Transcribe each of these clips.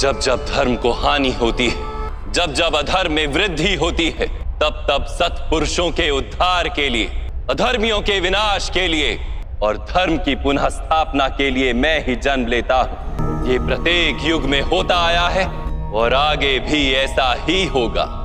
जब जब धर्म को हानि होती है, जब जब अधर्म में वृद्धि होती है, तब तब सत्पुरुषों के उद्धार के लिए, अधर्मियों के विनाश के लिए और धर्म की पुनः स्थापना के लिए मैं ही जन्म लेता हूं। ये प्रत्येक युग में होता आया है और आगे भी ऐसा ही होगा।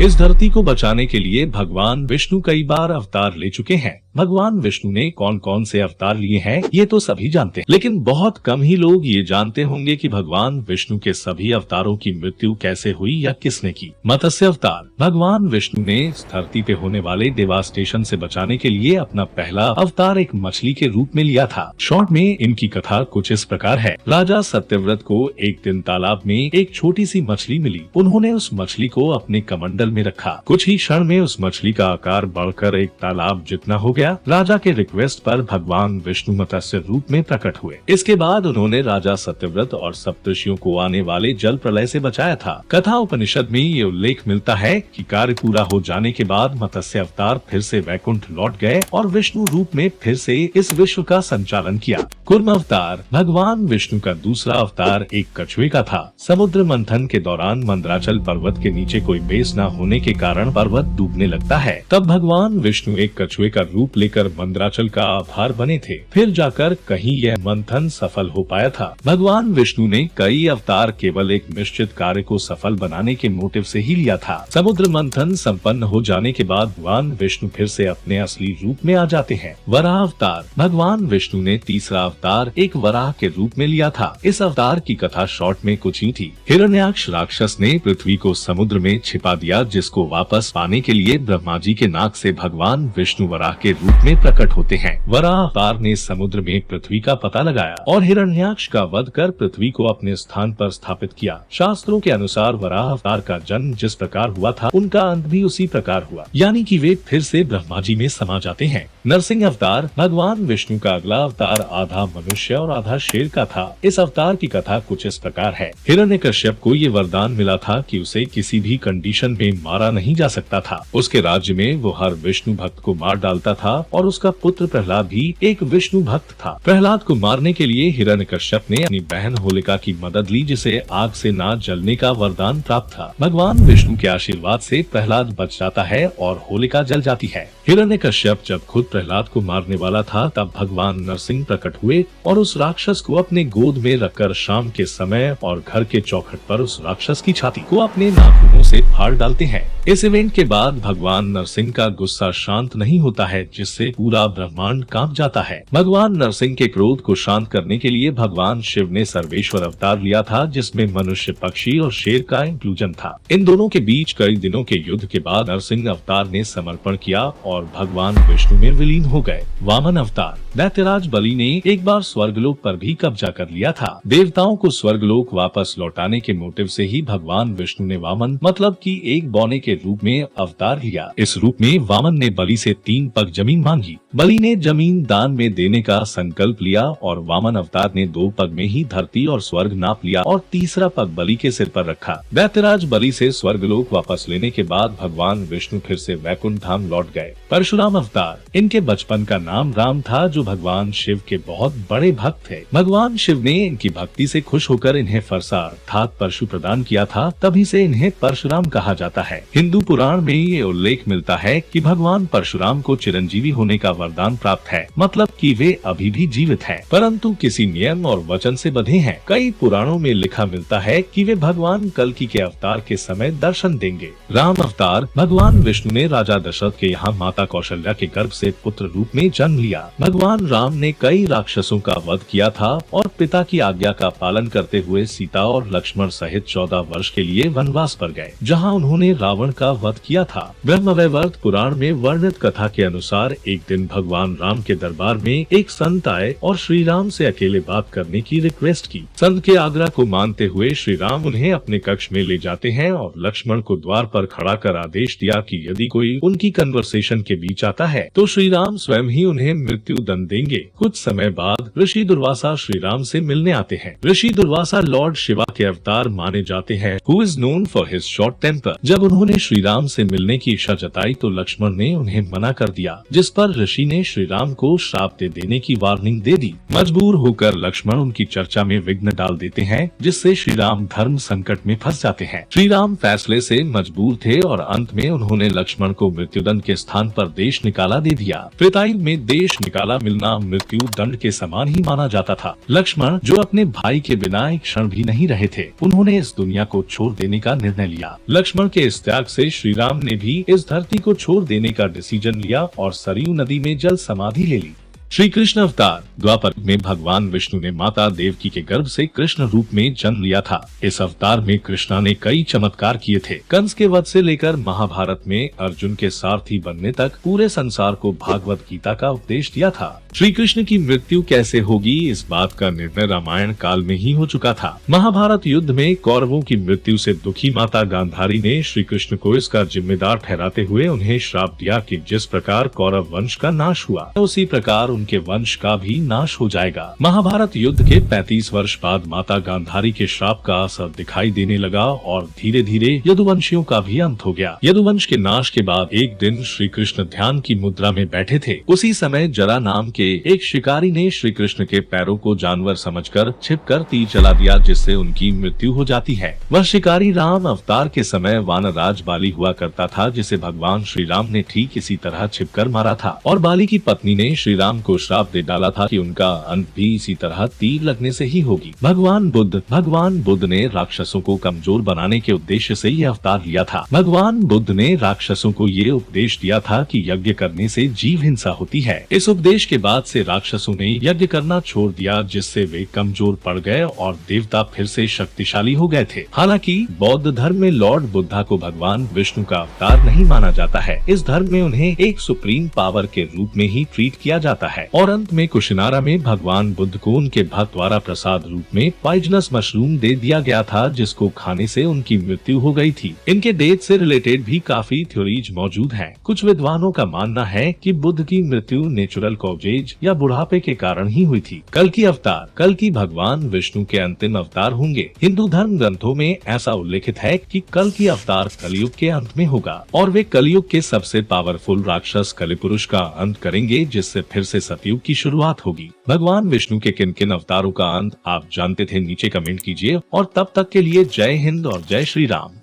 इस धरती को बचाने के लिए भगवान विष्णु कई बार अवतार ले चुके हैं। भगवान विष्णु ने कौन कौन से अवतार लिए हैं ये तो सभी जानते हैं, लेकिन बहुत कम ही लोग ये जानते होंगे कि भगवान विष्णु के सभी अवतारों की मृत्यु कैसे हुई या किसने की। मत्स्य अवतार। भगवान विष्णु ने इस धरती पे होने वाले डेवास्टेशन से बचाने के लिए अपना पहला अवतार एक मछली के रूप में लिया था। शॉर्ट में इनकी कथा कुछ इस प्रकार है। राजा सत्यव्रत को एक दिन तालाब में एक छोटी सी मछली मिली। उन्होंने उस मछली को अपने कमंडल में रखा। कुछ ही क्षण में उस मछली का आकार बढ़कर एक तालाब जितना हो गया। राजा के रिक्वेस्ट पर भगवान विष्णु मत्स्य रूप में प्रकट हुए। इसके बाद उन्होंने राजा सत्यव्रत और सप्तर्षियों को आने वाले जल प्रलय से बचाया था। कथा उपनिषद में ये उल्लेख मिलता है कि कार्य पूरा हो जाने के बाद मत्स्य अवतार फिर से वैकुंठ लौट गए और विष्णु रूप में फिर से इस विश्व का संचालन किया। कूर्म अवतार। भगवान विष्णु का दूसरा अवतार एक कछुए का था। समुद्र मंथन के दौरान मंदराचल पर्वत के नीचे कोई बेस न होने के कारण पर्वत डूबने लगता है। तब भगवान विष्णु एक कछुए का रूप लेकर मंदराचल का आधार बने थे। फिर जाकर कहीं यह मंथन सफल हो पाया था। भगवान विष्णु ने कई अवतार केवल एक निश्चित कार्य को सफल बनाने के मोटिव से ही लिया था। समुद्र मंथन संपन्न हो जाने के बाद भगवान विष्णु फिर से अपने असली रूप में आ जाते हैं। वराह अवतार। भगवान विष्णु ने तीसरा अवतार एक वराह के रूप में लिया था। इस अवतार की कथा शॉर्ट में कुछ ही थी। हिरण्याक्ष राक्षस ने पृथ्वी को समुद्र में छिपा दिया, जिसको वापस पाने के लिए ब्रह्मा जी के नाक से भगवान विष्णु वराह के रूप में प्रकट होते हैं। वराह अवतार ने समुद्र में पृथ्वी का पता लगाया और हिरण्याक्ष का वध कर पृथ्वी को अपने स्थान पर स्थापित किया। शास्त्रों के अनुसार वराह अवतार का जन्म जिस प्रकार हुआ था, उनका अंत भी उसी प्रकार हुआ, यानी कि वे फिर से ब्रह्मा जी में समा जाते हैं। नरसिंह अवतार। भगवान विष्णु का अगला अवतार आधा मनुष्य और आधा शेर का था। इस अवतार की कथा कुछ इस प्रकार है। हिरण्यकश्यप को ये वरदान मिला था कि उसे किसी भी कंडीशन में मारा नहीं जा सकता था। उसके राज्य में वो हर विष्णु भक्त को मार डालता था और उसका पुत्र प्रहलाद भी एक विष्णु भक्त था। प्रहलाद को मारने के लिए हिरण्यकश्यप ने अपनी बहन होलिका की मदद ली, जिसे आग से ना जलने का वरदान प्राप्त था। भगवान विष्णु के आशीर्वाद से प्रहलाद बच जाता है और होलिका जल जाती है। हिरण्यकश्यप जब खुद प्रहलाद को मारने वाला था, तब भगवान नरसिंह प्रकट हुए और उस राक्षस को अपने गोद में रखकर शाम के समय और घर के चौखट पर उस राक्षस की छाती को अपने नाखूनों से फाड़ डालते हैं। इस इवेंट के बाद भगवान नरसिंह का गुस्सा शांत नहीं होता है, जिससे पूरा ब्रह्मांड कांप जाता है। भगवान नरसिंह के क्रोध को शांत करने के लिए भगवान शिव ने सर्वेश्वर अवतार लिया था, जिसमें मनुष्य, पक्षी और शेर का इंक्लूजन था। इन दोनों के बीच कई दिनों के युद्ध के बाद नरसिंह अवतार ने समर्पण किया और भगवान विष्णु में विलीन हो गए। वामन अवतार। दैत्यराज बलि ने एक बार स्वर्गलोक पर भी कब्जा कर लिया था। देवताओं को स्वर्गलोक वापस लौटाने के मोटिव से ही भगवान विष्णु ने वामन मतलब कि एक बौने के रूप में अवतार लिया। इस रूप में वामन ने बलि से 3 पग जमीन मांगी। बलि ने जमीन दान में देने का संकल्प लिया और वामन अवतार ने 2 पग में ही धरती और स्वर्ग नाप लिया और तीसरा पग बलि के सिर पर रखा। दैत्यराज बलि से स्वर्गलोक वापस लेने के बाद भगवान विष्णु फिर से वैकुंठ धाम लौट गए। परशुराम अवतार। इनके बचपन का नाम राम था, जो भगवान शिव के बहुत बड़े भक्त थे। भगवान शिव ने इनकी भक्ति से खुश होकर इन्हें फरसा अर्थात परशु प्रदान किया था, तभी से इन्हें परशुराम कहा जाता है। हिंदू पुराण में ये उल्लेख मिलता है कि भगवान परशुराम को चिरंजीवी होने का वरदान प्राप्त है, मतलब कि वे अभी भी जीवित हैं, परंतु किसी नियम और वचन से बंधे हैं। कई पुराणों में लिखा मिलता है कि वे भगवान कल्कि के अवतार के समय दर्शन देंगे। राम अवतार। भगवान विष्णु ने राजा दशरथ के यहाँ माता कौशल्या के गर्भ से पुत्र रूप में जन्म लिया। भगवान राम ने कई राक्षसों का वध किया था और पिता की आज्ञा का पालन करते हुए सीता और लक्ष्मण सहित 14 वर्ष के लिए वनवास पर गए, जहाँ उन्होंने रावण का वध किया था। ब्रह्मवैवर्त पुराण में वर्णित कथा के अनुसार एक दिन भगवान राम के दरबार में एक संत आए और श्री राम से अकेले बात करने की रिक्वेस्ट की। संत के आग्रह को मानते हुए श्री राम उन्हें अपने कक्ष में ले जाते हैं और लक्ष्मण को द्वार पर खड़ा कर आदेश दिया कि यदि कोई उनकी कन्वर्सेशन के बीच आता है तो श्री राम स्वयं ही उन्हें मृत्यु दंड देंगे। कुछ समय बाद ऋषि दुर्वासा श्री राम से मिलने आते हैं। ऋषि दुर्वासा लॉर्ड शिवा के अवतार माने जाते हैं, who is known for his short temper. जब उन्होंने श्री राम से मिलने की इच्छा जताई तो लक्ष्मण ने उन्हें मना कर दिया, जिस पर ऋषि देवकी ने श्री राम को श्राप दे देने की वार्निंग दे दी। मजबूर होकर लक्ष्मण उनकी चर्चा में विघ्न डाल देते हैं, जिससे श्री राम धर्म संकट में फंस जाते हैं। श्री राम फैसले से मजबूर थे और अंत में उन्होंने लक्ष्मण को मृत्युदंड के स्थान पर देश निकाला दे दिया। त्रेतायुग में देश निकाला मिलना मृत्यु दंड के समान ही माना जाता था। लक्ष्मण जो अपने भाई के बिना एक क्षण भी नहीं रहे थे, उन्होंने इस दुनिया को छोड़ देने का निर्णय लिया। लक्ष्मण के इस त्याग से श्री राम ने भी इस धरती को छोड़ देने का डिसीजन लिया और सरयू नदी में जल समाधि ले ली। श्री कृष्ण अवतार द्वापर में भगवान विष्णु ने माता देवकी के गर्भ से कृष्ण रूप में जन्म लिया था। इस अवतार में कृष्णा ने कई चमत्कार किए थे। कंस के वध से लेकर महाभारत में अर्जुन के सारथी बनने तक पूरे संसार को भागवत गीता का उपदेश दिया था। श्री कृष्ण की मृत्यु कैसे होगी, इस बात का निर्णय रामायण काल में ही हो चुका था। महाभारत युद्ध में कौरवों की मृत्यु से दुखी माता गांधारी ने श्री कृष्ण को इसका जिम्मेदार ठहराते हुए उन्हें श्राप दिया कि जिस प्रकार कौरव वंश का नाश हुआ, उसी प्रकार उनके वंश का भी नाश हो जाएगा। महाभारत युद्ध के 35 वर्ष बाद माता गांधारी के श्राप का असर दिखाई देने लगा और धीरे धीरे यदुवंशियों का भी अंत हो गया। यदुवंश के नाश के बाद एक दिन श्री कृष्ण ध्यान की मुद्रा में बैठे थे। उसी समय जरा नाम के एक शिकारी ने श्री कृष्ण के पैरों को जानवर समझकर छिपकर तीर चला दिया, जिससे उनकी मृत्यु हो जाती है। वह शिकारी राम अवतार के समय वानराज बाली हुआ करता था, जिसे भगवान श्री राम ने ठीक इसी तरह छिपकर मारा था। और बाली की पत्नी ने श्री राम को श्राप दे डाला था कि उनका अंत भी इसी तरह तीर लगने से ही होगी। भगवान बुद्ध ने राक्षसों को कमजोर बनाने के उद्देश्य से ये अवतार लिया था। भगवान बुद्ध ने राक्षसों को ये उपदेश दिया था कि यज्ञ करने से जीव हिंसा होती है। इस उपदेश के बाद से राक्षसों ने यज्ञ करना छोड़ दिया, जिससे वे कमजोर पड़ गए और देवता फिर से शक्तिशाली हो गए थे। हालांकि बौद्ध धर्म में लॉर्ड बुद्धा को भगवान विष्णु का अवतार नहीं माना जाता है। इस धर्म में उन्हें एक सुप्रीम पावर के रूप में ही ट्रीट किया जाता है। और अंत में कुशिनारा में भगवान बुद्ध को उनके भक्त द्वारा प्रसाद रूप में पॉइजनस मशरूम दे दिया गया था, जिसको खाने से उनकी मृत्यु हो गई थी। इनके डेथ से रिलेटेड भी काफी थ्योरीज मौजूद हैं। कुछ विद्वानों का मानना है कि बुद्ध की मृत्यु नेचुरल कॉजेज या बुढ़ापे के कारण ही हुई थी। कल्कि अवतार कल्कि भगवान विष्णु के अंतिम अवतार होंगे। हिंदू धर्म ग्रंथों में ऐसा उल्लेखित है कि कल्कि अवतार कलयुग के अंत में होगा और वे कलयुग के सबसे पावरफुल राक्षस कलिपुरुष का अंत करेंगे, जिससे फिर से सतयुग की शुरुआत होगी। भगवान विष्णु के किन किन अवतारों का अंत आप जानते थे, नीचे कमेंट कीजिए। और तब तक के लिए जय हिंद और जय श्री राम।